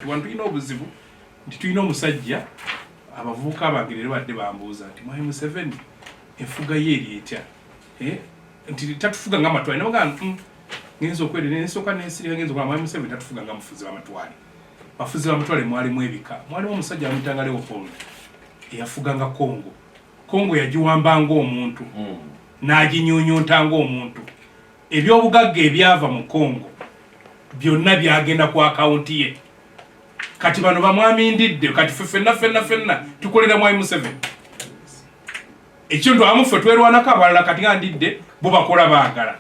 Wantu ino obuzibu nti tulina omusajja abavubuka abangerere badde bambuuza nti Mwai Museveni enfuga ye eri etya nti tatufuga nga amatwale nabaga ngenza okwere nesooka nensirika ngenza okuba Mwai Museveni tatufuga nga mufuzi w'amatwale bafuzi b'amatwale mwalimu ebika mwalimu omusajja amuyitanga Leopold eyafuganga Kongo yagiwambanga omuntu n'aginyonyontanga omuntu ebyobugagga ebyava mu Kongo byonna byagenda ku akawunti ye kati bano bamwamindidde kati fenna tukolera Mwai Museveni ekyo ndo amufe twerwanako abalala kati ngandidde bo bakola baagala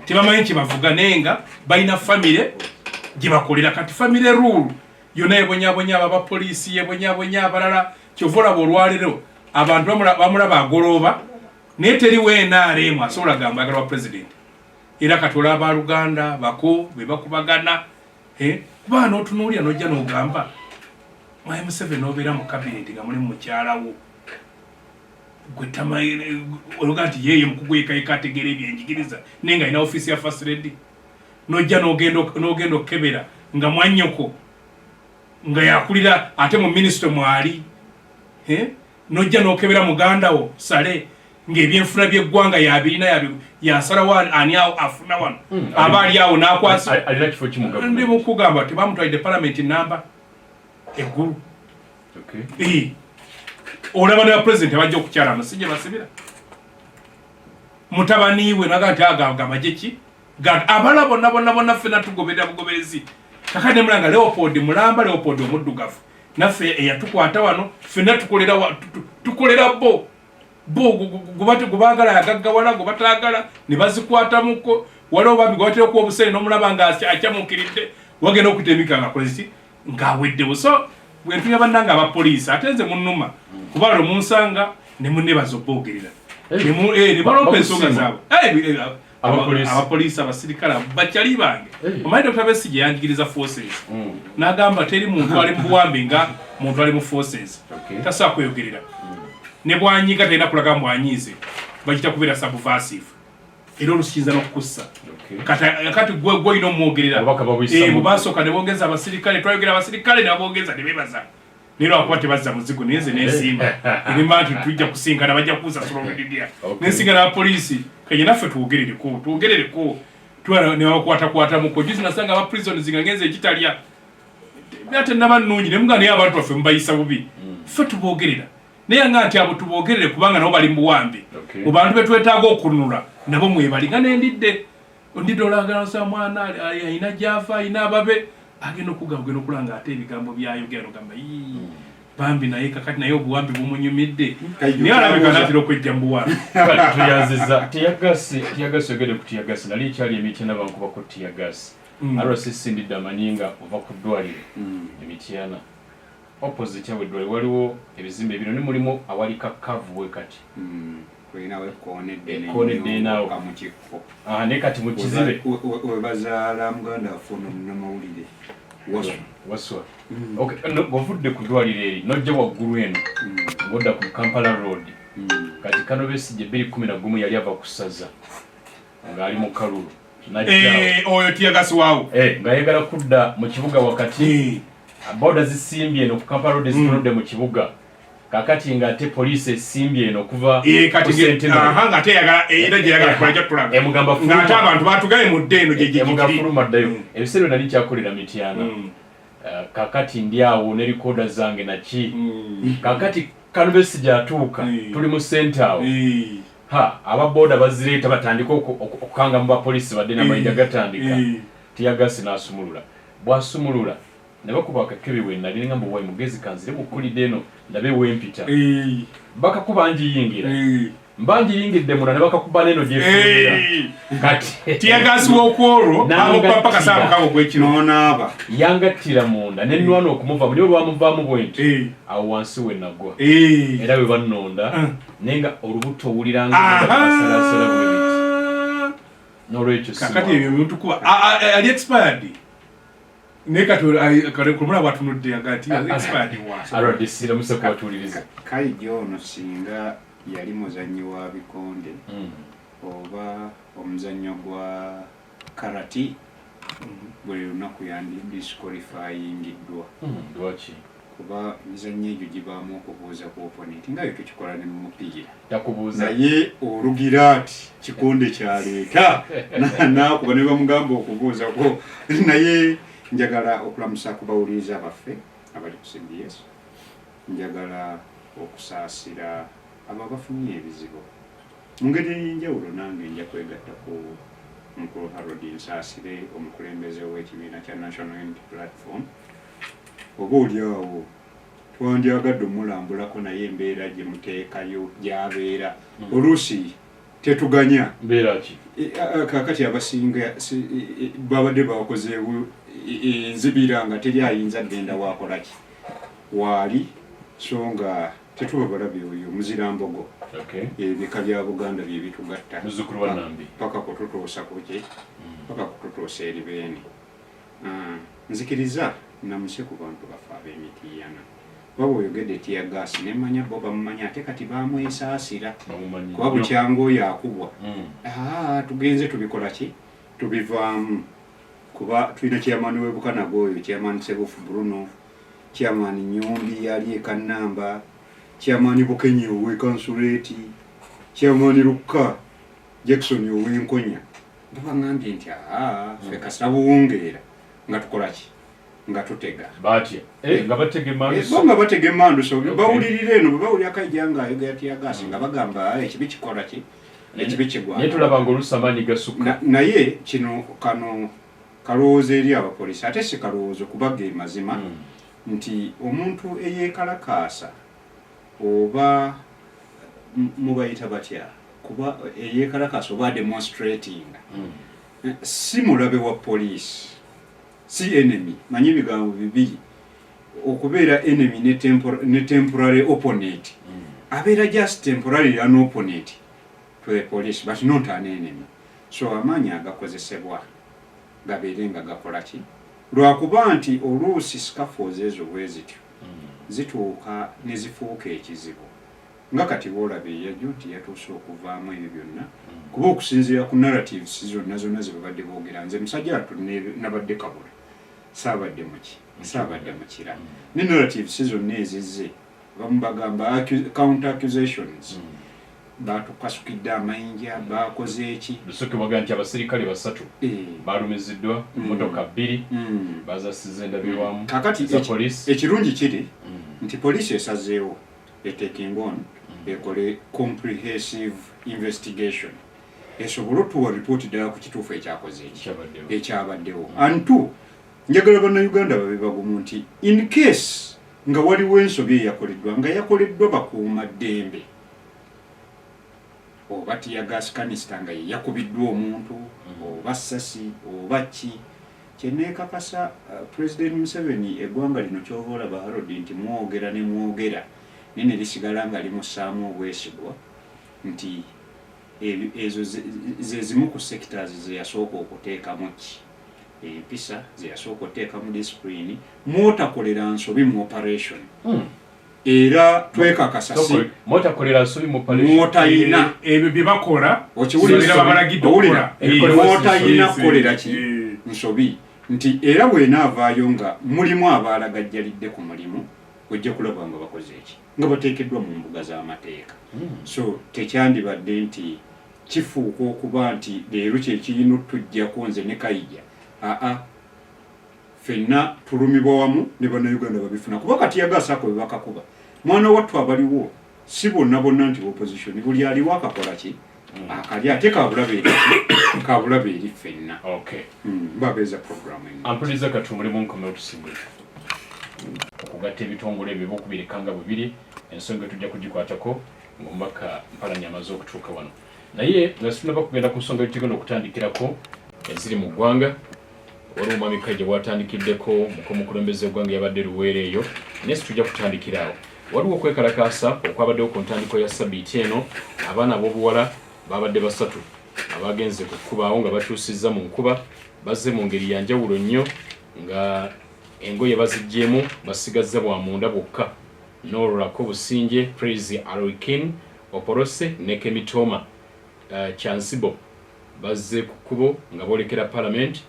tebamanyi kibavuga nenga balina famire gibakolera kati famire rule yonna yebonyabonya aba poliisi yebonyabonya abalala kyovola olwaliro abantu bamulaba agolooba naye teri NRM asobola gamba agala wa president era kati olaba Luganda bako be bakubagana bana otunuulira nojja n'ogamba Mwai Museveni obeera mu cabinet nga mulimu mukyalawo gwe tamayire oluga nti yeye mukugu yekayika ategeera ebyenjigiriza nenga alina office ya first lady nojja n'ogenda okebera nga mwannyoko nga yakulira ate mu ministry mwali nojja n'okebera muganda wo Sale ng'ebyenfuna by'eggwanga yabirina yasalawo ani awo afuna wano aba ali awo n'akwasa alina kifo kimugavu ndi mukugamba ati bamutwalidde parliament namba eggulu olaba ne president bajja okukyala amasijja basibira mutabaniwe naga nti agamba ki abala bonna ffenna tugoberera bugoberezi kakati ne mulanga Leopold mulamba Leopold omuddugavu naffe eyatukwata wano ffenna tukolera gubagala yagaggawala gubatagala ne bazikwatamuko waliwo babi gwatera okuwa obusere n'omulaba nga akyamukiridde wagenda okutemika nga kolesi ng'aweddewo so bwentuya bannanga abapoliisi ate nze munnuma kuba lwe munsanga ne munnebaza oboogerera ne balompa ensonga zaabwe abapoliisi abasirikale bakyali bange omanyi Dr. Besigye yanjigiriza forces n'agamba teri muntu ali mu buwambi nga muntu ali mu forces tasobola kweyogerera ne bwanyiga talina kulaga mbwanyiize bakita kubeera subversive era olukikinza n'okukussa kati gwe olina omwogerera bwe basooka ne bongeza abasirikale twayogera abasirikale ne babongeza ne bebaza naye lwakuba tebazza muzigo naye nze nensimba erimba nti tujja kusinkana bajja kunsasula oludidia nensinkana abapoliisi kanye naffe tuwogerereko ne babakwatakwatamuko juzi nasanga abaprisons nga ngenza ekitalya ate nabannungi ne muga naye abantu baffe mubayisa bubi ffe tuboogerera naye nga nti abo tuboogerere kubanga nabo bali mu buwambi mu bantu betwetaaga okununula nabo mwebali nga nendidde olagala sa mwana alina gyava alina ababe agenda okugenda okulanga ate ebigambo byayogera nogamba bambi naye kakati naye obuwambi bumunyumidde naye alabika natera okwejja mu buwambi tuyanziza tiyagasi yogere ku tiyagasi nali ekyali emityana bankubako tiyagasi RCC amanyinga ova ku ddwaliro emityana opposite yawe ddwaliro waliwo ebizimbe bino ne mulimu awali kakavu we kati konedde naawo ne kati mu kizibe webazaala muganda wafuna omunamawulire waswa ovudde ku ddwaliro eri nojja waggulu eno ng'odda ku Kampala road kati kano Besigye 2011 yali ava ku ssaza ng'ali mu kalulu oyo tiyagasi waawo ng'ayagala kudda mu kibuga wakati boda zisimbye eno ku Kampala road zitunudde mu kibuga kakati nga ate poliisi esimbye eno kuva ate era gyeyagala kukolajja tulaga ng'ate abantu batugaye mu dde eno gyegigiri ddayo ebiseera nali kyakolera mityana kakati ndi awo ne rikoda zange naki kakati kano Besigye atuuka tuli mu sente awo ababoda bazireeta batandika okukanga mu bapoliisi badde n'amayinja gatandika tiyagasi n'asumulula bw'asumulula ne bakuba akakebe we nali nga mbuwayi mugezi kanzire mukulidde eno ndabe wempita bakakuba njiyingira mbanjiyingidde muna ne bakakuba neno gyefuira kati tiyagasi w'okwolwo abopapa kasaamu kago gwekinonaaba yangattira munda nennwana okumuva muli olwamuvaamu bwenti awo wansi we nagwa era bwe bannonda naye nga olubuto owuliranga asalasala bwebiti n'olwekyo kakati ebyo byotukuba ali expired naye kati kulumula bwatunudde agati expired alwadisira museko watuliriza kaijo ono singa yali muzannyi wa bikonde oba omuzannyo gwa karati buli lunaku yandi disqualifyingiddwa lwaki kuba mizannyo egyo gibaamu okubuuza ku opponent nga bwe tukikola ne mu mupiira takubuuza naye olugira ati kikonde kyaleeta nakuba ne bamugamba okubuuzako naye njagala okulamusa kubawuliriza baffe abali ku CBS njagala okusaasira abo abafunye ebizibu mu ngeri ey'enjawulo nange nja kwegatta ku mukulu Harold Nsaasire omukulembeze w'ekibiina kya National Unity Platform oba oliawo twandyagadde omulambulako naye embeera gye muteekayo gy'abeera oluusi tetuganya mbeera ki kakati abasinga babadde bakozeewo enzibira nga teri ayinza genda wakolaki waali so nga tetuba balabi oyo muzirambogo ebika bya Buganda bye bitugatta muzzukulu wa Nambi paka kututoosa kuki paka kututoosa eribeeni nzikiriza namuse ku bantu bafe ab'emitiiyana waba oyogedde tiyagasi nemanya bo bamumanya ate kati bamwesaasira kuba bukyanga oyo akubwa tugenze tubikola ki tubivaamu kuba tulina chairman w'ebukanaga oyo chairman Sebufu Bruno chairman Nyombi yali ekanamba chairman Bukenyi ow'ekansuleti chairman Lukka Jackson ow'enkonya babangambye nti ffe kasita buwungeera nga tukola ki nga tutega batya nga batega emmandu nga batega emmandu so bawulirira eno bwe bawulira kajjanga ayogera tiyagasi nga bagamba ekibi kikola ki ekibi kigwana naye tulaba ng'olusamani gasukka naye kino kano kalowooza eri abapoliisi ate si kalowoozo kubaga mazima nti omuntu eyeekalakaasa oba mubayita batya kuba eyeekalakaasa oba demonstrating si mulabe wa poliisi si enemy manyi bigambo bibiri okubeera enemy ne temporary opponent abeera just temporary an opponent to the police but not an enemy so amaanyi agakozesebwa gabeere nga gakola ki lwakuba nti oluusi scaffolds ezo bwe zityo zituuka ne zifuuka ekizibu nga kati boolaba eyajjo nti yatuuse okuvaamu ebyo byonna kuba okusinziira ku narratives zonna ze babadde boogera nze musajja atu nabadde kabula saabadde mukira ne narratives zonna ezizze bamu bagamba counter accusations batukasukidde amayinja bakoze eki lusoke baga nti abasirikale 3 balumiziddwa motoka 2 bazasize endabirwamu kakati ekirungi kiri nti poliisi esazeewo taking on ekole comprehensive investigation esobole otuwa ripooti ddala ku kituufu ekyakoze ekyabaddewo antu njagala bannayuganda babe bagumu nti in case nga waliwo ensobi eyakoleddwa nga yakoleddwa bakuuma ddembe oba tiyagasi kanisita nga yakubiddwa omuntu oba ssasi oba ki kyeneekakasa President Museveni eggwanga lino kyova olaba Harold nti mwogera ne mwogera nene lisigala nga limussaamu obwesigwa nti ezo ze zimu ku sectors ze yasooka okuteekamu ki empisa ze yasooka okuteekamu discipline mwotakolera nsobi mu operation era twekakasa si mwotakolera nsobi mu operation mwotayina ebyo bye bakola okiwulira babalagidde okukola mwotayina kukolera ki nsobi nti era bwenaavaayo nga mulimu abaalagajjalidde ku mulimu ojja kulaba nga bakoze eki nga bateekeddwa mu mbuga z'amateeka so tekyandibadde nti kifuuka okuba nti leero kyekirina otujjako nze ne Kayija ffenna tulumibwa wamu ne bannayuganda babifuna kuba kati yagasaako bwe bakakuba mwana wattu abaliwo si bonna nti opposition buli aliwo akakola ki akali ate kabulabe eri ffenna babeeza programu ampuliza kati omulimu nkomeo tusimbule okugatta ebitongole ebyo bokubirikanga bubiri ensonga tujja kugikwatako ng'omubaka Mpalanyi amaze okutuuka wano naye nga situnaba kugenda ku nsonga tugenda okutandikirako eziri mu ggwanga waliwo omwami Kayija bwatandikiddeko mukulembeze eggwanga yabadde Luweero eyo naye situjja kutandikiraawo waliwo okwekalakaasa okwabaddewo ku ntandiko ya sabiiti eno abaana ab'obuwala babadde 3 abagenze ku kkubaawo nga bakyusizza mu nkuba bazze mu ngeri ya njawulo nnyo nga engoye baziggyemu basigazza bwa munda bwokka n'olulako Businje Praise Aroikin Oporose ne Kemitoma Chansibo bazze ku kkubo nga boolekera Parliament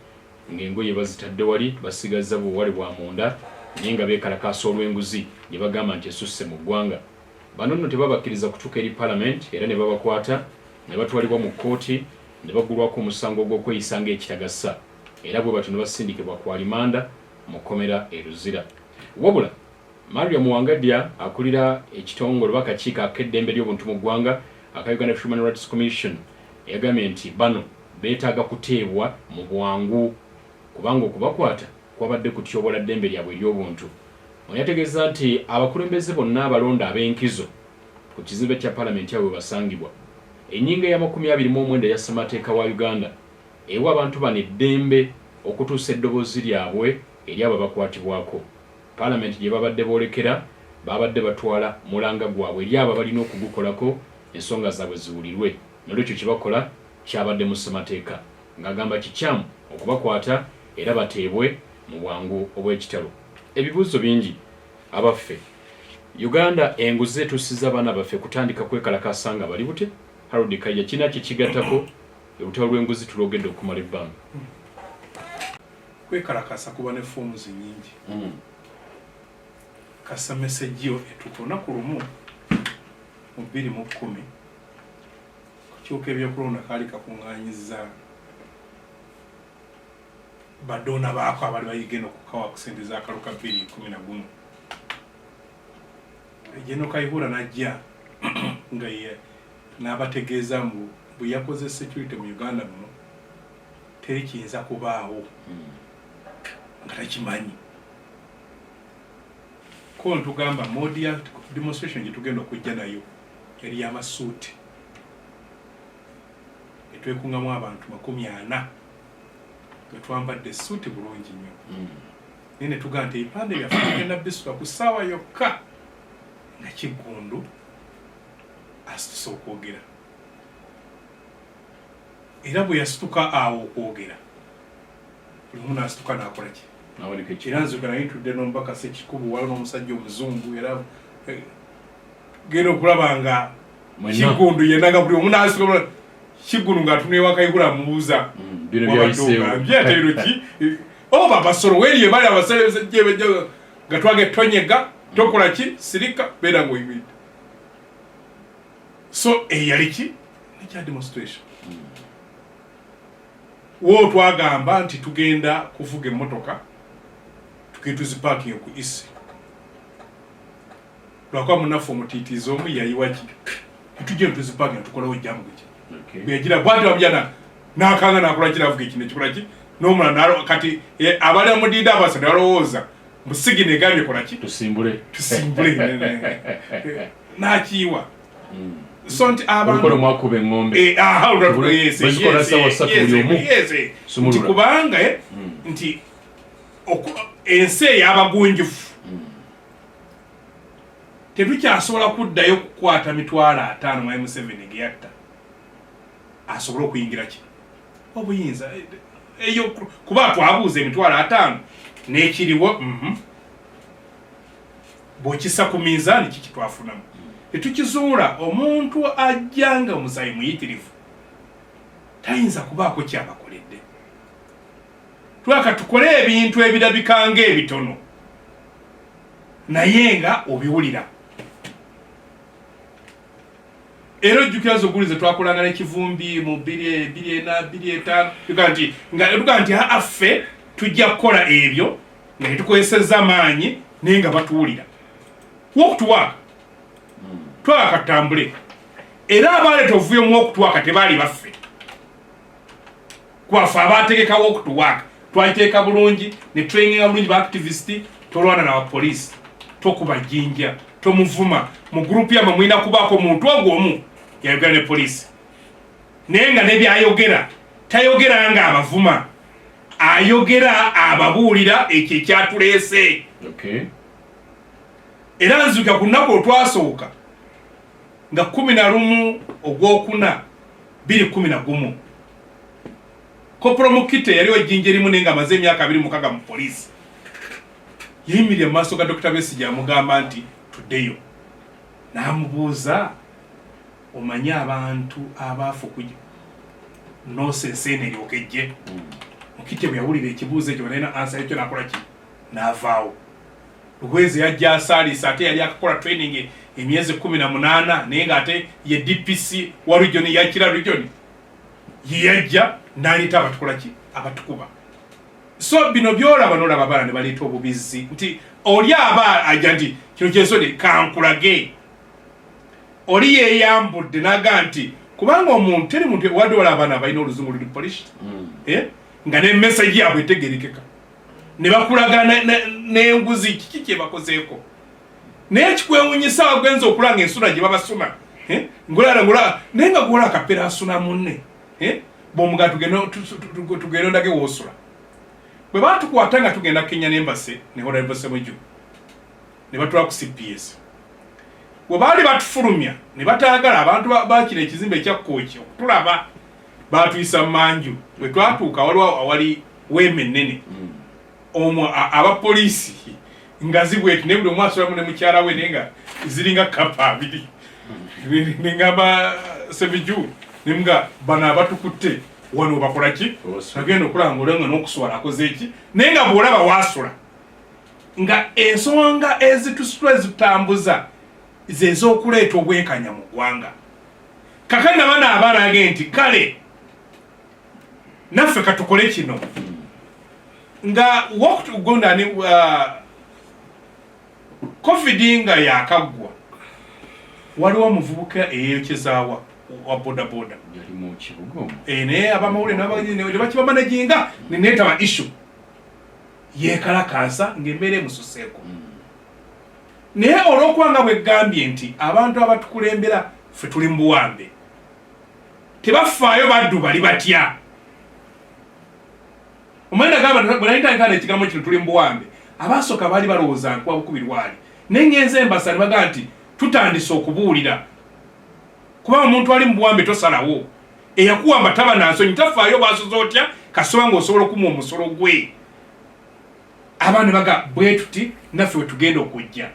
ng'engoye bazitadde wali basigaza buwale bwa munda naye nga beekalakaasa olw'enguzi ne bagamba nti esusse mu ggwanga. Bano nno tebabakkiriza kutuuka eri Parliament era ne babakwata ne batwalibwa mu kkooti ne baggulwako omusango gw'okweyisa ng'ekitagassa era bwe batyo ne basindikibwa ku alimanda mu kkomera e Luzira. Wabula Mariam Wangadya akulira ekitongole oba akakiiko ak'eddembe ly'obuntu mu ggwanga aka Uganda Human Rights Commission yagambye nti bano beetaaga kuteebwa mu bwangu kubanga okubakwata kwabadde kutyobola ddembe lyabwe ery'obuntu. Ono yategeeza nti abakulembeze bonna abalonda ab'enkizo ku kizimbe kya Paalamenti awo basangibwa ennyinga ya 29 eya ssemateeka wa Uganda ewa abantu bano eddembe okutuusa eddoboozi lyabwe eri abo bakwatibwako. Paalamenti gye babadde boolekera babadde batwala mulanga gwabwe eri abo balina okugukolako ensonga zaabwe ziwulirwe nolwekyo kyebakola kyabadde mu ssemateeka ng'agamba kikyamu okubakwata era bateebwe mu bwangu obw'ekitalo. Ebibuuzo bingi abaffe Uganda enguzi etuusiza abaana baffe kutandika kwekalakaasa nga bali bute? Harold Kajja kina kikigattako olutalo lw'enguzi tulwogedde okumala ebbanga. Kwekalakaasa kuba ne fooms nyingi. Kasa message yo etukona ku lumu mu 2010 kukyuka ebyokulonda kaali kakungaanyiza badona baako abali bayigenda okukawa ku ssente z'akaluka 2011. Ejeno Kayihura najja nga ye n'abategeeza mbu bwe yakoze security mu Uganda muno teri kiyinza kubaawo nga takimanyi. Ko ntugamba modi ya demonstration gye tugenda okujja nayo yali y'amasuuti etwekungamu abantu 40 twambadde suuti bulungi nnyo. Nene tugamba nti ebipande byaffe tugenda bisuka ku ssaawa yokka nga Kiggundu asituse okwogera. Era bwe yasituka awo okwogera buli omu n'asituka n'akola ki? Era nzuka naye ntudde n'omubaka Ssekikubo waliwo n'omusajja omuzungu era genda okulaba nga Kiggundu yenna nga buli omu n'asituka Kiggundu ng'atunula ewa Kayihura amubuuza byateero ki oba basolo weeriye bali abasale gyebejja nga twage tonyega tokola ki sirika beera ng'oyimidde. So eyali ki nekya demonstration wo twagamba nti tugenda kuvuga emmotoka tukituzipakinga ku isi lwakuba munaffe omutiitiizi omu yayiwaki tujje tuzipakinga tukolawo jamu kuki bweyagira bwati wamujana n'akanga n'akola kiravuga ekino ekikola ki n'omulala kati abali amudiida abasa ne balowooza musigi negambye kola ki tusimbule n'akiiwa so nti abantu mwakuba eng'ombe nti kubanga nti ensi ey'abagunjufu tetukyasobola kuddayo kukwata 50,000 mu M7 geyatta asobola okuyingira ki obuyinza eyo kuba twabuuza 50,000 n'ekiriwo bw'okissa ku minzaani kiki twafunamu tetukizuula. Omuntu ajjanga omusayi muyitirivu tayinza kubaako kyabakoledde. Twaka tukole ebintu ebirabika ng'ebitono naye nga obiwulira. Era ojjukira zogulize twakolanga n'ekivumbi mu 2004 tuga nti affe tujja kukola ebyo nga tetukozesezza amaanyi naye nga batuwulira wokutuwaaka twaka tutambule. Era abaleeta ovuyo mu okutuwaaka tebaali baffe kwaffe abategekawo okutuwaaka twagiteeka bulungi ne tulengenga bulungi baactivist tolwana n'abapoliisi tokuba jjinja tomuvuma mu gurupu yamwe mulina kubaako omuntu ogwo omu yayogera ne poliisi naye nga nebyayogera tayogera nga abavuma ayogera ababuulira ekyo ekyatuleese. Era nzuka ku nnaku olwasooka nga 11 ogwokuna 2011 Kopro Mukite yaliwo ejjinja erimu naye nga amaze emyaka 26 mu poliisi yimirye mu maaso ga Dr. Besigye amugamba nti tuddeyo n'amubuuza omanye abantu abaafu kujja noose enseene eryokejje Mukitte bwe yawulira ekibuuzo ekyo balina ansa ekyo nakola ki n'avaawo. Luhwezi yajja asaalisa ate yali akakola training emyezi 18 naye ng'ate ye DPC wa region ya Kira region ye yajja n'aleeta abatukola ki abatukuba. So bino byolaba n'olaba abaana ne baleeta obubizzi nti oli aba ajja nti kino kyensonde kankulage oli yeeyambudde n'aga nti kubanga omuntu teri muntu wadde wala abaana balina oluzungu luli polish nga ne message yabwe etegerekeka ne bakulaga n'enguzi kiki kye bakozeeko naye kikwewunyisa wagenza okulanga ensuna gye babasuna ngolala naye nga gwola akapera asuna munne bw'omugaa tugenda ndage woosula bwe batukwata nga tugenda Kenya n'embase ne Honorable Ssemujju ne batwala ku CPS bwe baali batufulumya ne bataagala abantu bakira ekizimbe ekya Kooki okutulaba batuyisa manju bwe twatuuka waliwo awali weema ennene omwo abapoliisi nga zibweti ne buli omu asulamu ne mukyala we naye nga ziringa kapa abiri ne ngamba Ssemujju ne mga bano abatukutte wano bakola ki agenda okulanga olenga n'okuswala akoze eki naye nga bw'olaba waasula nga ensonga ezitusula ezitambuza zez'okuleeta obwenkanya mu ggwanga kakati nabana abaana age nti kale naffe katukole kino nga wakutugondani covid nga yakaggwa waliwo omuvubuka eyeyokyezaawa wa bodaboda naye abamawulire nebakibamanaginga neneetaba issue yekalakasa ng'embeera emususeeko naye olw'okubanga bwegambye nti abantu abatukulembera ffe tuli mu buwambe tebafaayo baddu bali batya omwenda gamba bwenayitandikana ekigambo kino tuli mu buwambe abasooka baali balowooza nkuba bukubirwali naye ngenze embasa ne bagaa nti tutandise okubuulira kubanga omuntu ali mu buwambe tosalawo eyakuwamba taba nansonyi tafaayo bwasoza otya kasoba ng'osobola okumuwa omusolo gwe abaana baga bwe tuti naffe we tugenda okujja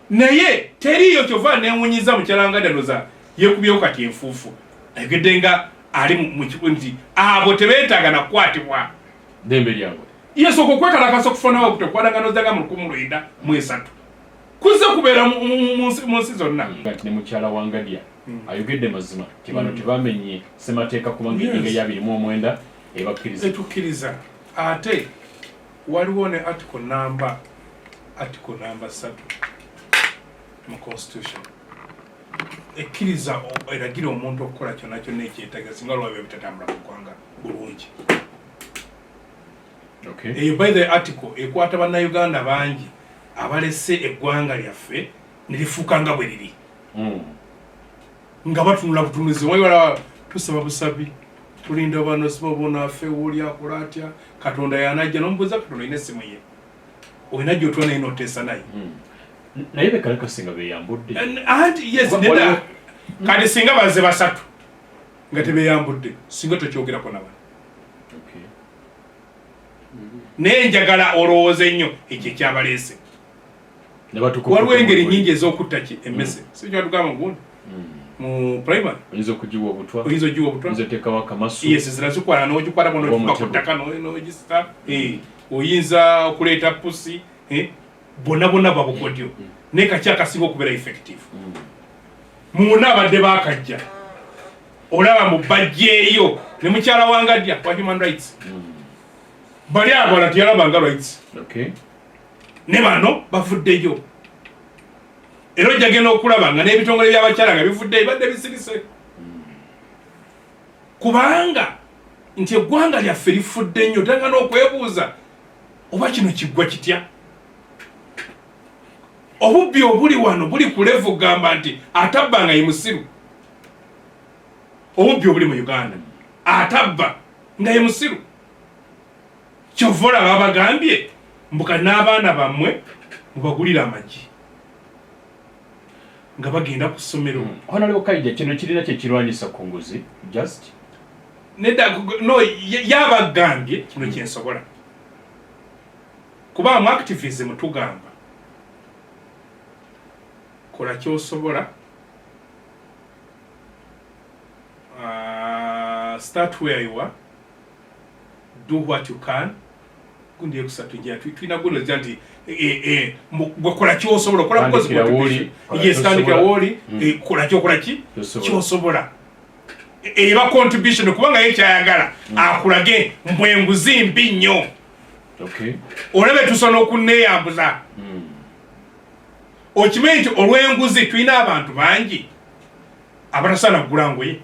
naye teriyo kyova newunyiza mukyalangandanoza yekubyewo kati enfuufu ayogedde nga ali mu kibu nti abo tebeetaaga nakukwatibwa dembe lyabwe yesooka okwekalakasa okufunawo okutekwadanganozaga mu 1903 kuze kubeera mu nsi zonna ne mukyala wangadya ayogedde mazima ti bano tebamenye ssemateeka kubanga enyiga ya 29 ebakkiriza etukkiriza ate waliwo ne article number 3 mu constitution ekkiriza eragira omuntu okukola kyonna kyonna ekyetaaga singa lwabyo bitatambula mu ggwanga bulungi. Eyo by the article ekwata bannayuganda bangi abalese eggwanga lyaffe ne lifuuka nga bwe liri nga batunula butunuzi waliwala tusaba busabi tulinda bano sibabonaffe woli akola atya katonda yanajja nomubuuza katonda olina essimu ye olina gyotwa naye noteesa naye naye bekalakase nga beyambudde anti yes neda kati singa baze basatu nga tebeyambudde singa tokyogerako nabano naye njagala olowooza ennyo ekyo ekyabaleese waliwo engeri nyingi ez'okutta ki emmese sikyatugamba gundi mu primary oyinza okugiwa obutwa oyinza oteekawo akamasu yes zirazikwala n'ogikwata bonogiva ku ttaka n'ogisita oyinza okuleeta pusi bonna babukodyo naye kaki akasinga okubeera effective muna abadde bakajja olaba mu bajjeeyo ne mukyala wangadya wa human rights bali abala tiyalabanga rights ne bano bavuddeyo era ojjagenda okulaba nga n'ebitongole by'abakyala nga bivuddeyo badde bisirise kubanga nti eggwanga lyaffe lifudde nnyo tanga n'okwebuuza oba kino kiggwa kitya obubbi obuli wano buli ku levu gamba nti atabba nga ye musiru obubbi obuli mu Uganda atabba nga ye musiru kyova olaba bagambye mbuka n'abaana bammwe mubagulira amagi nga bagenda ku ssomero Honorable Kaija kino kirina kyekirwanyisa ku nguzi just nedda no yabagambye kino kyensobola kuba mu activism tugamba kola kyosobola start where you are do what you can kundi ekusatu njya twina guno nti gwekola kyosobola kola because yes tandikira woli kola kyokola ki kyosobola eba contribution kubanga yekyayagala akulage mbwenguzi mbi nnyo olabe tusona okuneeyambuza okimanyi nti olw'enguzi tulina abantu bangi abatasaana kugula ngoye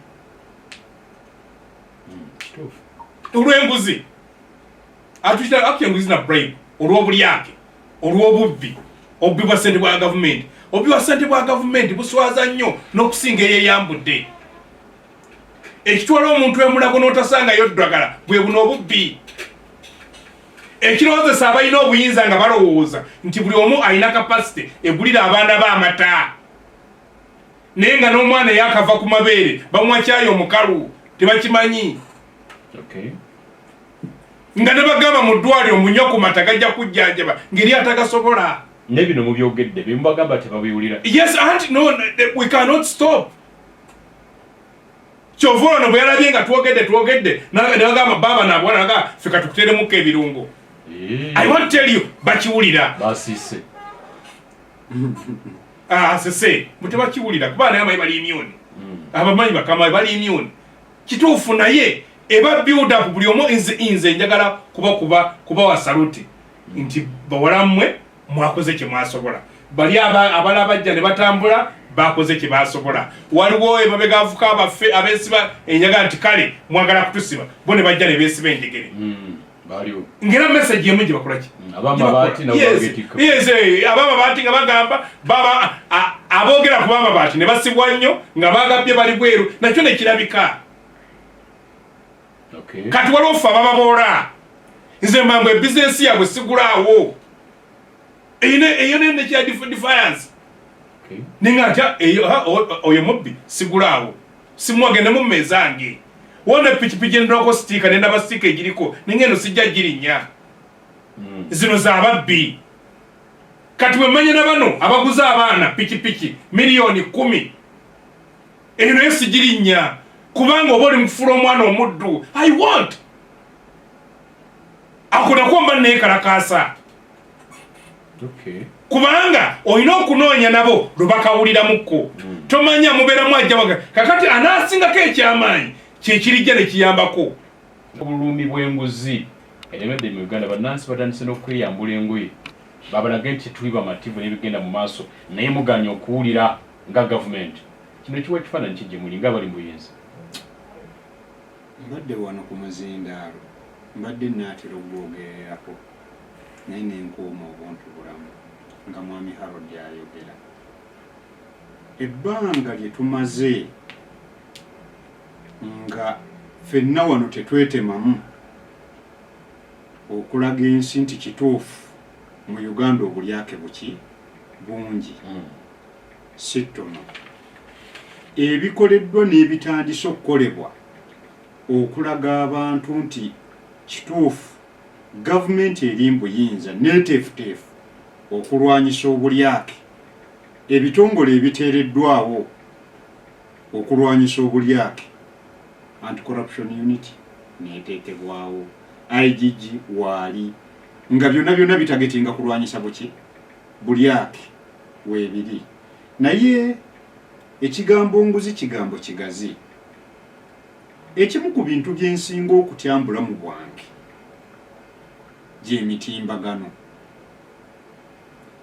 olw'enguzi atuita enguzi na bribe olw'obulyake olw'obubbi obubbi bwa ssente bwa gavumenti obubbi bwa ssente bwa gavumenti buswaza nnyo n'okusinga eyeyambudde ekitwala omuntu emulago n'otasangayo ddagala bwe buno obubbi ekirowoozesa abalina obuyinza nga balowooza nti buli omu alina kapasite egulira abaana b'amata naye nga n'omwana yakava ku mabeere bamuwa kyayo omukalu tebakimanyi nga ne bagamba mu ddwaliro munywa ku mata gajja kujjanjaba ngeri atagasobola ne bino mubyogedde bimubagamba tebabiwulira yes no we cannot stop kyova ono bwe yalabye nga twogedde nebagamba baba nabwana naga fika tukuteremuko ebirungo I want to tell you bakiwulira basise sese mutebakiwulira kuba naye amanyi bali immune abamanyi bakama bali immune kituufu naye eba build up buli omu inze njagala kuba wa salute nti bawalammwe mwakoze kye mwasobola bali abala abajja ne batambula bakoze kye basobola waliwo emabega avuka abaffe abeesiba enjagala nti kale mwagala kutusiba bo ne bajja ne beesiba enjegere ngera message yemu gye bakolaki abamabaati nga bagamba baba aboogera ku bamabaati ne basibwa nnyo nga bagabye bali bweru nakyo nekirabika kati waliwo ffe abababoola nze mbangu ebizinesi yabwe sigulaawo eyo nekya defiance ninga atya oyo mubbi sigulaawo simwagende mu mmezange wona pikipiki ndoko stika nenda bastika egiriko ningeno sijja girinnya zino za babbi kati wemanye na bano abaguza abaana pikipiki miliyoni 10 eyo nayo sigirinnya kubanga oba oli mufula omwana omuddu I want akona kwamba neekalakaasa kubanga olina okunoonya nabo lwebakawuliramuko tomanya mubeeramu ajja kakati anaasingako ekyamaanyi kyekirijja ne kiyambako obulumi bw'enguzi eremedde mu Uganda bannansi batandise n'okweyambula engoye babalage nti tuli bamativu n'ebigenda mu maaso naye muganya okuwulira nga gavumenti kino kiwa ekifaananyi kijje muli nga bali mu buyinza mbadde wano ku muzindaalo mbadde naatera okwogererako naye nenkuuma obuntu bulamu nga mwami Harold ayogera ebbanga lye tumaze nga ffenna wano tetwetemamu okulaga ensi nti kituufu mu Uganda obulyake buki bungi si ttono ebikoleddwa n'ebitandise okukolebwa okulaga abantu nti kituufu gavumenti eri mbuyinza neeteefuteefu okulwanyisa obulyake ebitongole ebiteereddwawo okulwanyisa obulyake anti-corruption unity neeteekebwawo IGG waali nga byonna bitagetinga kulwanyisa buki bulyake weebiri naye ekigambo nguzi kigambo kigazi ekimu ku bintu byensinga okutya bulamu bwange gy'emitimbagano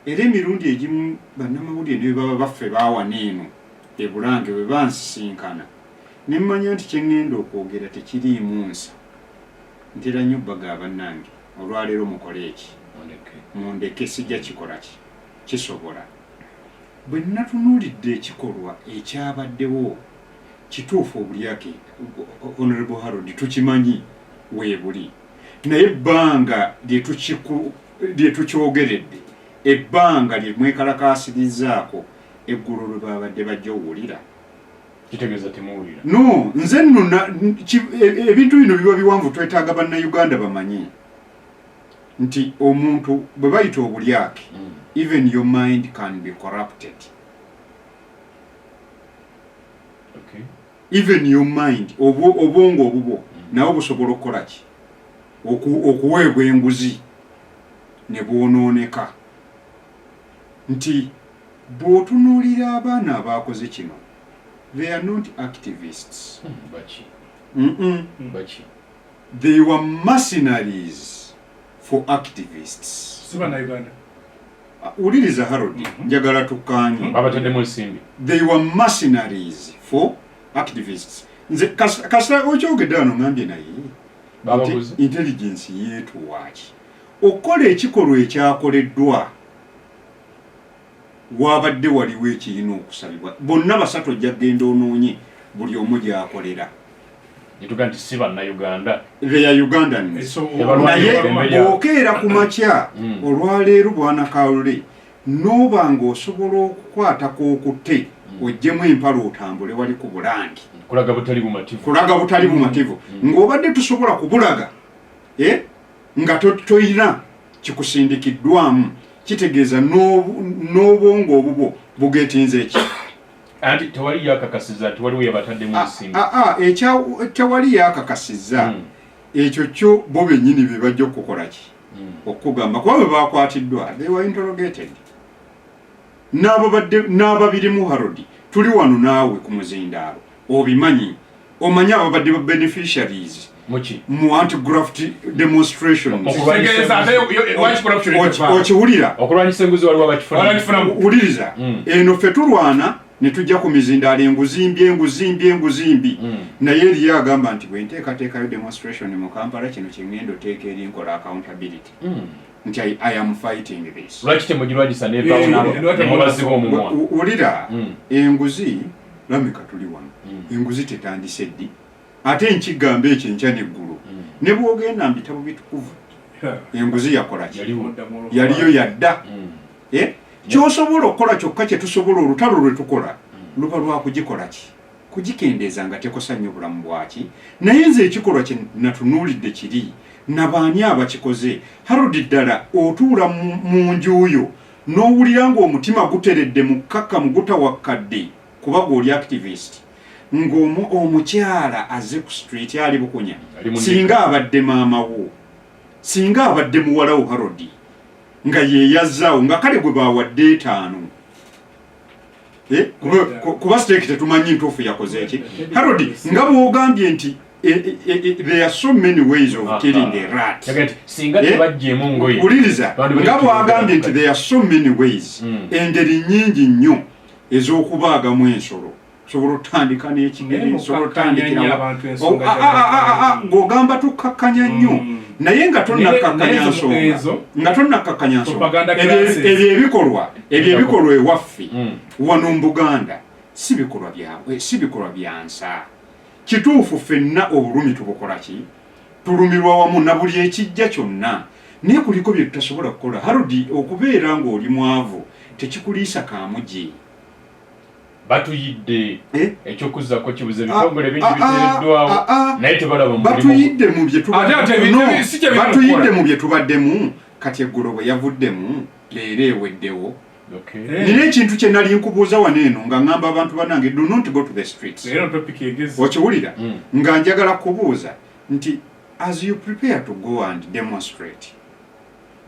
era emirundi egimu bannamawulire ne baba baffe baawana eno ebulange bwe bansisinkana ne mmanya nti kye ŋŋenda okwogera tekiriimu nsa ntera nnyo bbaga bannange olwaleero mukole eki mundeke sijja kikola ki kisobola bwe nnatunuulidde ekikolwa ekyabaddewo kituufu obulyake Honorable Harold tukimanyi weebuli naye ebbanga lye tukyogeredde ebbanga lye mwekalakaasirizaako eggulu lwe babadde bajja owulira kitegeeza temuwulira no nze nno ebintu bino biba biwanvu twetaaga bannayuganda bamanyi nti omuntu bwe bayita obulyake even your mind can be corrupted even your mind obwongo obubwo nawe busobola okukola ki okuweebwa enguzi ne bwonooneka nti bw'otunuulira abaana abaakoze kino they are not activists. They were mercenaries for activists. Uliriza Harold, njagala tukanye. They were mercenaries for activists. Nze kasa okyogedde wano ngambye naye intelligence yeetu waaki okola ekikolwa ekyakoleddwa wabadde waliwo ekirina okusalibwa bonna basatu ojja genda onoonye buli omu gyakolera nituga nti si bannayuganda they are Ugandans naye okeera ku makya olwaleero bwana Kaole n'oba ng'osobola okukwatako okutte ojjemu empala otambule wali ku Bulange kulaga butali bumativu ng'obadde tusobola kubulaga nga toyina kikusindikiddwamu kitegeeza n'obwongo obubwo bugeetinze eki anti tewali yakakasiza nti waliwo yabatadde mu nsimbi tewali yakakasiza ekyo kyo bo bennyini bye bajja okukola ki okugamba kuba bwe bakwatiddwa they were interrogated n'ababirimu Harold tuli wano naawe ku muzindaalo obimanyi omanyi ababadde ba beneficiaries mu anti-graft demonstrations okiwulira okulwanyisa enguzi waliwo abakifuna wuliriza eno ffe tulwana ne tujja ku mizindaalo enguzimbi naye eriyo agamba nti bwe nteekateekayo demonstration mu Kampala kino kyengenda oteeka eri nkola accountability nti I am fighting this lwaki temugirwanyisa nemubaziba omumwa wulira enguzi lamika tuli wano enguzi tetandise ddi ate nkigamba ekyo enkya neggulu ne bwogenda mu bitabo bitukuvu enguzi yakola ki yaliyo yadda kyosobola okukola kyokka kye tusobola olutalo lwe tukola luba lwakugikola ki kugikendeeza nga tekusanya obulamu bwaki naye nze ekikolwa kye natunuulidde kiri nabaani abakikoze Harold ddala otuula mu njuuyo n'owulira ng'omutima guteredde mu kkakkamu gutawakkadde kuba gw'oli activist ng'omukyala aze ku street ali bukunya singa abadde maama wo singa abadde muwala wo Harold nga yeeyazaawo nga kale gwe bawadde 5 kuba steeki tetumanyi ntuufu yakoze eki Harold nga bw'ogambye nti there are so many ways of killing a rat uliriza nga bw'agambye nti there are so many ways engeri nnyingi nnyo ez'okubaagamu ensolo sobola otandika n'ekigere sobola otandikira ng'ogamba tukkakkanya nnyo naye nga tonnakkakkanya nsonga ebyo ebikolwa ewaffe wano mu Buganda si bikolwa bya nsa kituufu ffenna obulumi tubukola ki tulumirwa wamu na buli ekijja kyonna naye kuliko bye tutasobola kukola Harold okubeera ng'oli mwavu tekikuliisa kamugi batuyidde ekyokuzako kibuze ebitongole bingi biteereddwawo naye tebalaba batuyidde mu bye tubaddemu kati eggulo bwe yavuddemu leero eweddewo nina ekintu kye nali nkubuuza wano eno nga ngamba abantu banange do not go to the streets okiwulira nga njagala kubuuza nti as you prepare to go and demonstrate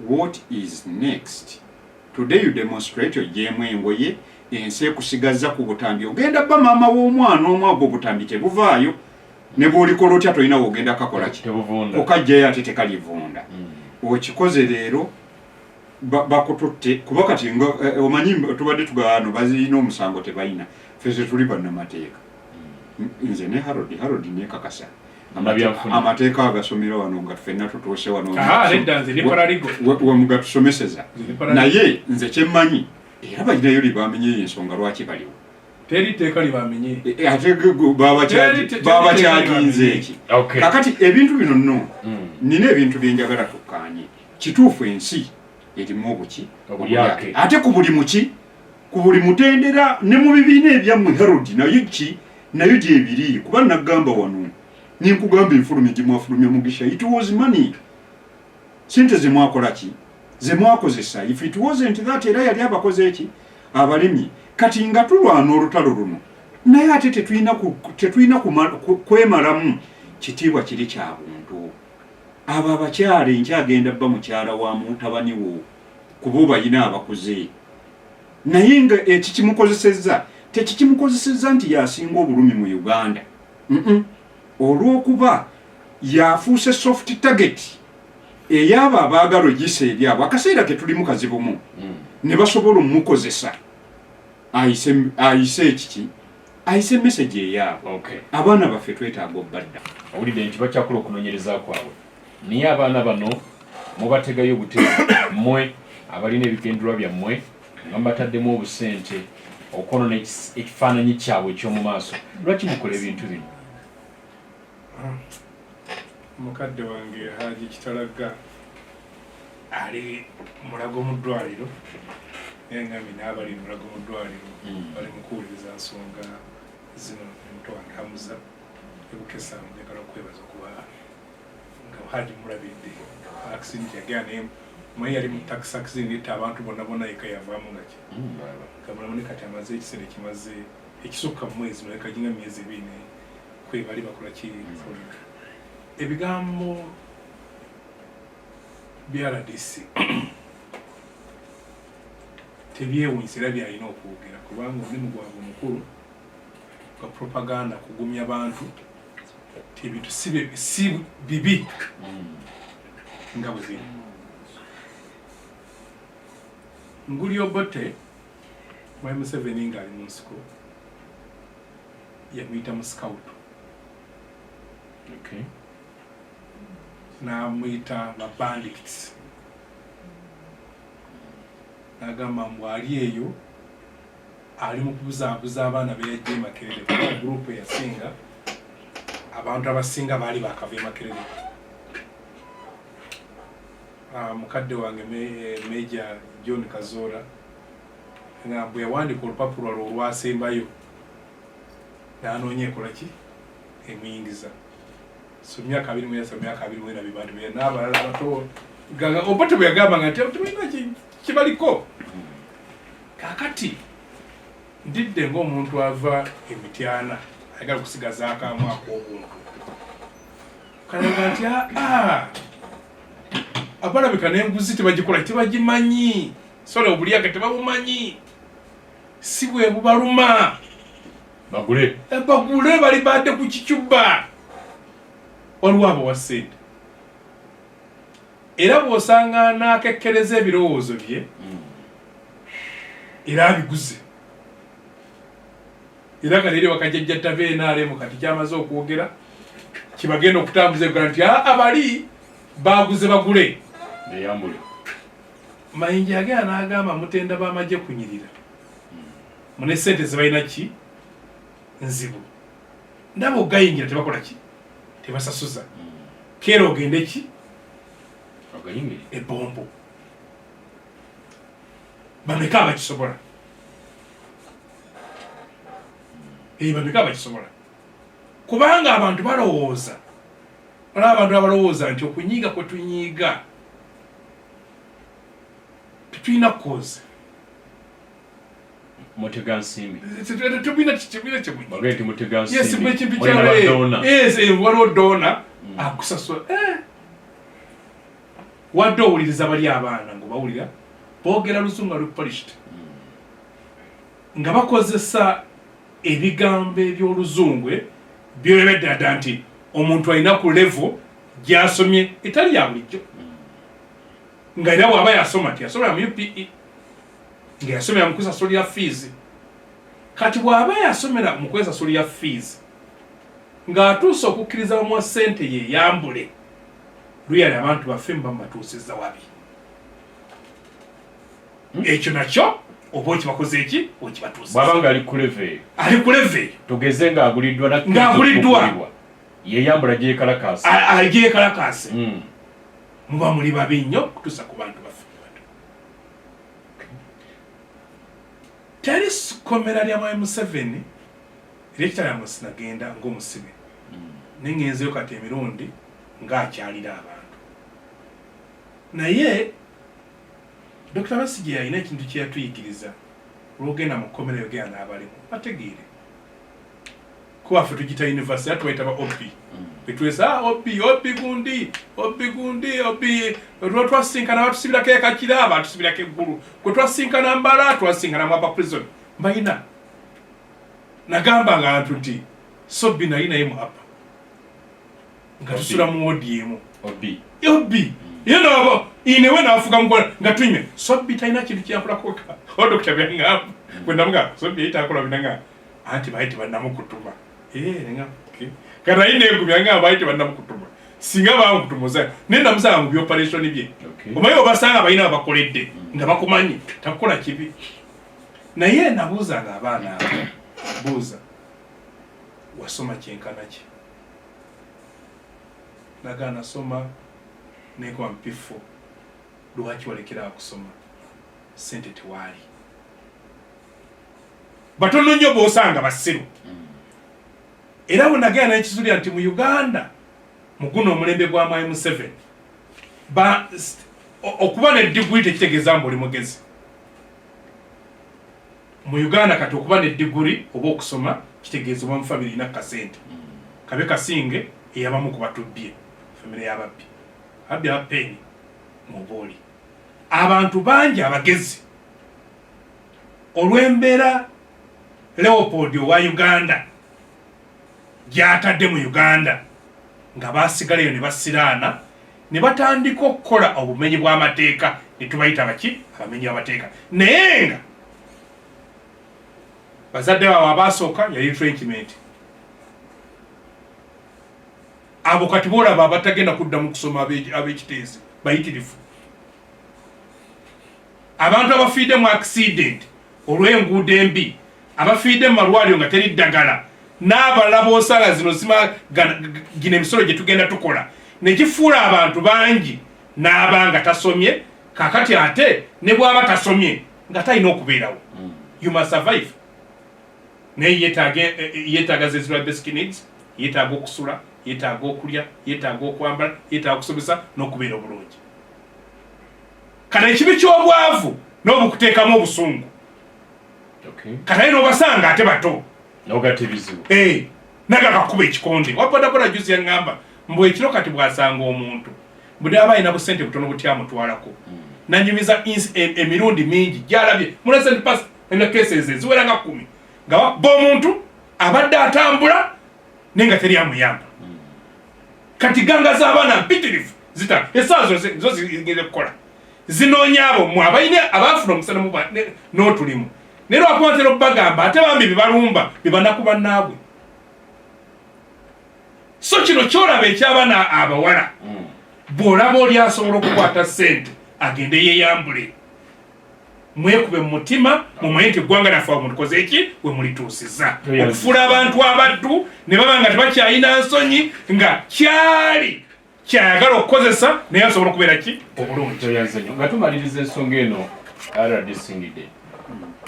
what is next today you demonstrate ogyemu engoye ensi ekusigazza ku butambi ogenda bba maama w'omwana omu agwo obutambi tebuvaayo ne bw'olikola otya tolina wogenda kakola ki okajjayo ate tekalivunda okikoze leero bakututte kuba kati omanyi tubadde tugano bazirina omusango tebalina ffe tuli bannamateeka nze ne Harold nekakasa amateeka agasomera wano nga ffenna tutuuse wano wemugatusomeseza naye nze kyemmanyi era balinayo libamenye ensonga lwaki baliwo teri teeka libamenye ate babakyaginze eki kakati ebintu bino nno nina ebintu byenjagala tukkaanye kituufu ensi erimu obuki ate ku buli muki ku buli mutendera ne mu bibiina ebyammwe Harold nayo gyebiri kuba nagamba wano ninkugamba enfulumya gyemwafulumya mugisha it was money sente zemwakola ki zemwakozesa if it wasn't that era yali abakoze eki abalimi kati nga tulwana olutalo luno naye ate tetulina kwemalamu kitiibwa kiri kya buntu abo abakyala enkyagenda bba mukyala wa mutabani wo kuba bayina abakuze naye nga ekikimukozesezza tekikimukozesezza nti yasinga obulumi mu Uganda olw'okuba yafuuse soft target eyaba abaagala ogisa ebyabwe akaseera ke tulimu kazibumu ne basobola omukozesa ayise ekiki ayise message eyaabwe abaana baffe twetaaga obbadda owulidde nti bakyakola okunoonyereza kwabwe naye abaana bano mubategayo obutezi mmwe abalina ebigendererwa byammwe nga mbataddemu obusente okwonona ekifaananyi kyabwe eky'omu maaso lwaki mukola ebintu bino mukadde wange Haji Kitalaga ali mulago mu ddwaliro engami n'abali mulago mu ddwaliro bali mu kuwuliriza nsonga zino omuntu wange Hamuza ebukesa njagala okwebaza okuba nga Haji mulabidde accident yagenda naye mwe yali mu taxi accident etta abantu bonna yeka yavaamu nga ki kamulamu ne kati amaze ekiseera ekimaze ekisukka mu mwezi muleka jinga myezi 2 kwebali bakola ki ebigambo bya RDC tebyewunyisira byalina okwogera kubanga omulimu gwabwe omukulu gwa propaganda kugumya abantu tebintu si bibi nga bwe biri Nguli Obote mwai Museveni nga ali mu nsiko yamuyita mu scout n'amuyita ba bandits n'agamba mbu ali eyo ali mu kubuzaabuza abaana beyajja e Makerere kuba gurupu eyasinga abantu abasinga baali bakava e Makerere mukadde wange Meja John Kazora nga bwe yawandika olupapula lwo olwasembayo n'anoonya ekola ki emuyingiza so myaka 20 myaka 20 bantu bya n'abalala abato gaga Obote bwe yagamba nga tebulina kibaliko kakati ndidde ng'omuntu ava Emityana ayagala kusigaza akamu ak'obuntu kanaga nti abalabika n'enguzi tebagikola tebagimanyi sole obuliaga tebabumanyi si bwe bubaluma bagule bali badde ku kicuba waliwo abawasente era bw'osanga n'akekkereza ebirowoozo bye era abiguze era nga leero bakajjajja tabenaale kati kyamaze okwogera kibagenda okutambuza eggala nti abali baguze bagule beyambule Mayinja yagenda n'agamba mutenda b'amagye kunyirira mune sente zebalina ki nzibu ndaba ogayingira tebakola ki tebasasuza keera ogende ki ogayingire ebombo bameka abakisobola bameka abakisobola kubanga abantu balowooza waliwo abantu abalowooza nti okunyiiga kwe tunyiiga tetulina kukoza Mutega Nsimbi tubina bagenti Mutega Nsimbi yes bwe kintu kyawe yes waliwo dona akusasula wadde owuliriza bali abaana ngo bawulira boogera Luzungu ali polished nga bakozesa ebigambo eby'Oluzungu byolebedde dda nti omuntu alina ku level gy'asomye etali ya bulijjo nga era bw'aba yasoma tiyasomera mu UPE nga yasomera mu kusasulira fees kati bw'aba yasomera mu kwesasulira fees ng'atuusa okukkiriza bamuwa ssente ye yambule luyali abantu baffe mbamubatuusizza wabi ekyo nakyo oba okibakoze eki okibatuusiza bw'abanga ali ku level tugeze ng'aguliddwa yeyambula gyekalakaasa agyekalakaase muba muli babi nnyo kutuusa ku bantu baffe teri komera lya mwai Museveni eryekitala sinagenda ng'omusibe nengenzeyo kati emirundi ng'akyalira abantu naye Dr. Besigye yalina ekintu kye yatuyigiriza olw'ogenda mu kkomera yogenda n'abalimu bategeere kuba ffe tugita university atubayita ba OP betwesa obi gundi rotwasinkana batusibirako ekakira batusibirako eggulu kwe twasinkana Mbala twasinkana mwapa prison mbayina nagamba nga bantu nti Sobbi naye mu apa nga tusula mu wodi emu obi yeno inewe nafuga mkola nga tuime Sobbi talina kintu kyakolako Dr. Byangamba bwe ndamuga Sobbi yitakola binanga anti bayite bannamukutuma nenga okay kana ine kubyanga bayite bannamukutuma singa bamukutumuza nenda musanga mu operation bye omayo basanga bayina bakoledde nga bakumanyi takola kibi naye nabuza nga abaana buza wasoma kyenkana ki nagana soma neko mpifo lwaki walekera kusoma sente tewali batono nnyo bosanga basiru era bwe n'ekizulira nti mu Uganda mu guno omulembe gwa M7 okuba ne degree tekitegeeza mbu oli mugezi mu Uganda kati okuba ne degree oba okusoma kitegeeza mu family ina kasente kabe kasinge eyabamu ku batubbye family y'ababbi abbi apeni mu boli abantu bangi abagezi olw'embeera Leopold wa Uganda gyatadde mu Uganda nga basigaleyo ne basiraana ne batandika okukola obumenyi bw'amateeka ne tubayita baki abamenyi b'amateeka naye nga bazadde baabwe abasooka yali retrenchment abo kati boolaba abatagenda kuddamu kusoma ab'ekiteezi bayitirifu abantu abafiidde mu accident olw'enguudo embi abafiidde mu malwaliro nga teri ddagala n'abalala boosala zino gino emisolo gye tugenda tukola ne kifuula abantu bangi n'abanga tasomye kakati ate ne bw'aba tasomye nga talina okubeerawo you must survive naye yeetaaga zezirwa basic needs yeetaaga okusula yeetaaga okulya yeetaaga okwambala yeetaaga okusomesa n'okubeera obulungi kati ekibi ky'obwavu n'obukuteekamu obusungu kataye n'obasanga ate bato nagakakuba ekikonde wabodaboda juzi yaŋŋamba mbwe ekiro kati bw'asanga omuntu buli aba alina busente butono butyamutwalako nanyumiza emirundi mingi gyalabye mulasent pas ena cases ziwera nga 10 nga wakuba omuntu abadde atambula naye nga teri amuyamba kati ganga z'abaana mpitirivu zita esaawa zo zigenda kukola zinoonya abo mwe abalina abaafuna omusana n'otulimu naye lwakubatera okubagamba ate bambi bebalumba bebanakuba naabwe so kino kyolaba eky'abaana abawala bw'olaba oli asobola okukwata ssente agende yeeyambule mwekube mu mutima mumanye nti eggwanga lyaffe awo mutukoze eki we mulituusiza okufuula abantu abaddu ne baba nga tebakyalina nsonyi nga kyayagala okukozesa naye asobola okubeera ki obulungi nga tumaliriza ensonga eno rdcngd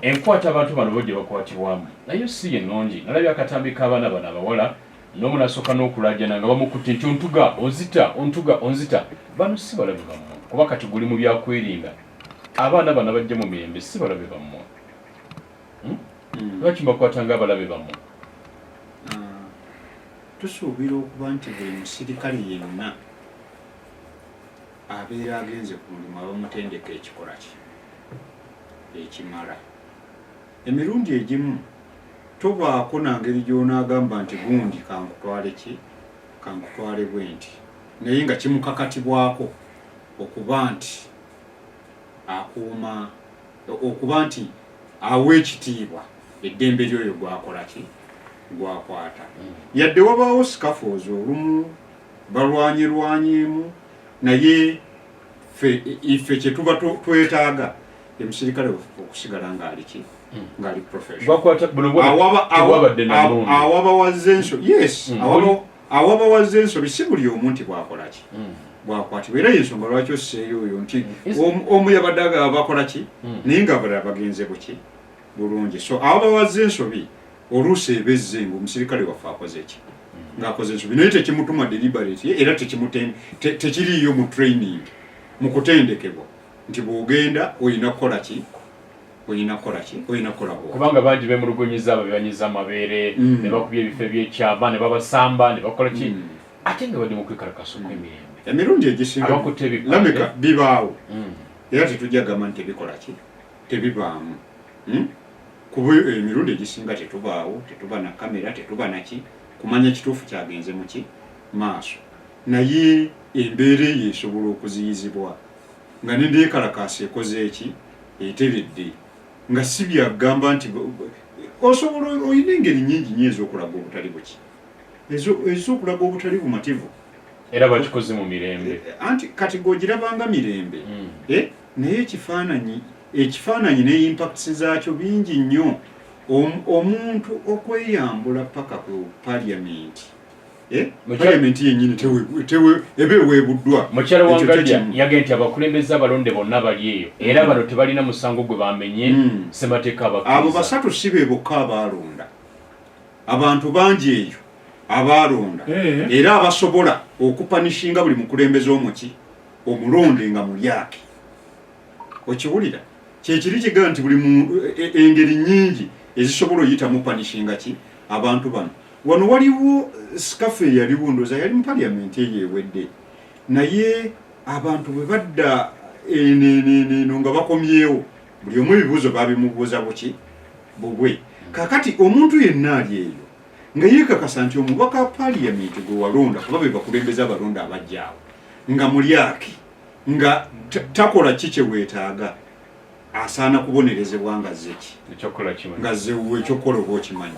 enkwata abantu bano bo gye bakwatibwamu naye si ye nnungi nalabye akatambi k'abaana bano abawala n'omu nasooka n'okulajana nga bamukutte nti ontuga bano si balabe bammwe kuba kati guli mu byakwerinda abaana bano bajja mu mirembe si balabe bammwe lwaki mbakwata nga abalabe bammwe tusuubira okuba nti buli musirikale yenna abeera agenze ku mulimu abamutendeka ekikola kye ekimala emirundi egimu tobaako nangeri gy'onaagamba nti gundi kankutwale bwe nti naye nga kimukakatibwako okuba nti akuuma okuba nti awa ekitiibwa eddembe lyoyo gwakola ki gwakwata yadde wabaawo scaffolds olumu balwanyemu naye ife kye tuba twetaaga emusirikale okusigala ng'ali ki ng'ali professionalawabawaze ensobi awabawaze ensobi si buli omu nti bwakola ki bwakwatibwa era yensonga lwaki osseeyo oyo nti omu yabadde agaba bakola ki naye nga abalala bagenze buki bulungi so awabawaze ensobi oluusi ebezze ng'omusirikale waffe akoze ki ng'akoze ensobi naye tekimutuma deliberate era tekiriiyo mu training mu kutendekebwa nti bw'ogenda olina kukola ki olina kukola bwo kubanga bangi bemulugunyiza abo bebanyiza amabeere ne bakubya ebifo ebyekyama ne babasamba ne bakola ki ate nga bali mu kwekalakasa okw'emirembe emirundi egisinga lameka bibaawo era tetujja gamba nti tebikola ki tebibaamu kuba emirundi egisinga tetubaawo tetuba na kamera tetuba naki kumanya kituufu kyagenze muki maaso naye embeera eyo esobola okuziyizibwa nga nendeekalakaasa ekoze eki eteredde nga si byagamba nti osobola olina engeri nyingi nyo ez'okulaga obutali buki ez'okulaga obutali bumativu era bakikoze mu mirembe anti kati g'ogirabanga mirembe naye ekifaananyi ne impacts zaakyo bingi nnyo omuntu okweyambula paka ku parliament parliament yennyini eba eweebuddwa mukyala wangalya yagee nti abakulembeze abalonde bonna bali eyo era bano tebalina musango gwe bamenye ssemateeka abakkiriza abo basatu si be bokka abaalonda abantu bangi eyo abaalonda era abasobola okupanishinga buli mukulembeze omuki omulonde nga mulyake okiwulira kyekiri kigaa nti buli engeri nyingi ezisobola oyitamu panishinga ki abantu bano wano waliwo sikafu eyaliwo ndooza yali mu paliamenti eyo ewedde naye abantu bwe badda eno nga bakomyewo buli omu ebibuuzo babimubuuza buki bubwe kakati omuntu yenna ali eyo nga yeekakasa nti omubaka wa paliamenti gwe walonda kuba be bakulembeza abalonda abajjaawo nga mulyaki nga takola ki kyeweetaaga asaana kubonerezebwa nga zeki ekyokola kimanyi nga zewe ekyokola oba okimanyi